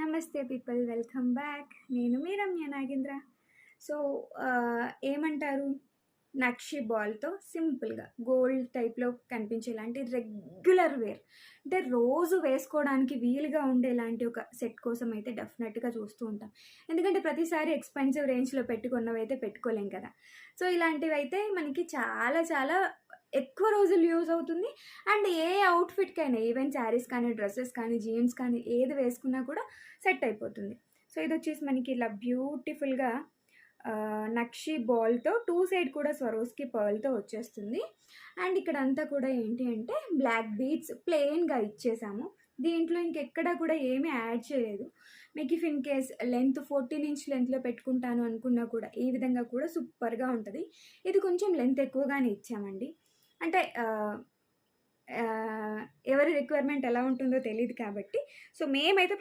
నమస్తే people, welcome back. నేను మీ Ramya Nagendra. So ఏమంటారు, నక్షి బాల్తో సింపుల్గా గోల్డ్ టైప్లో కనిపించేలాంటి రెగ్యులర్ వేర్, అంటే రోజు వేసుకోవడానికి వీలుగా ఉండేలాంటి ఒక సెట్ కోసం అయితే డెఫినెట్గా చూస్తూ ఉంటాం. ఎందుకంటే ప్రతిసారి ఎక్స్పెన్సివ్ రేంజ్లో పెట్టుకున్నవి అయితే పెట్టుకోలేం కదా. సో ఇలాంటివి అయితే మనకి చాలా చాలా ఎక్కువ రోజులు యూజ్ అవుతుంది. అండ్ ఏ అవుట్ఫిట్కైనా, ఈవెన్ శారీస్ కానీ, డ్రెస్సెస్ కానీ, జీన్స్ కానీ ఏది వేసుకున్నా కూడా సెట్ అయిపోతుంది. సో ఇది వచ్చేసి మనకి ఇలా బ్యూటిఫుల్గా నక్షి బాల్తో టూ సైడ్ కూడా స్వరోస్కి పర్ల్తో వచ్చేస్తుంది. అండ్ ఇక్కడ అంతా కూడా ఏంటి అంటే బ్లాక్ బీడ్స్ ప్లెయిన్గా ఇచ్చేసాము. దీంట్లో ఇంకెక్కడా కూడా ఏమీ యాడ్ చేయలేదు. మీకు if in case length 14 inch లెంత్లో పెట్టుకుంటాను అనుకున్నా కూడా ఈ విధంగా కూడా సూపర్గా ఉంటుంది. ఇది కొంచెం లెంత్ ఎక్కువగానే ఇచ్చామండి. అంటే ఎవరి రిక్వైర్మెంట్ ఎలా ఉంటుందో తెలియదు కాబట్టి, సో మేమైతే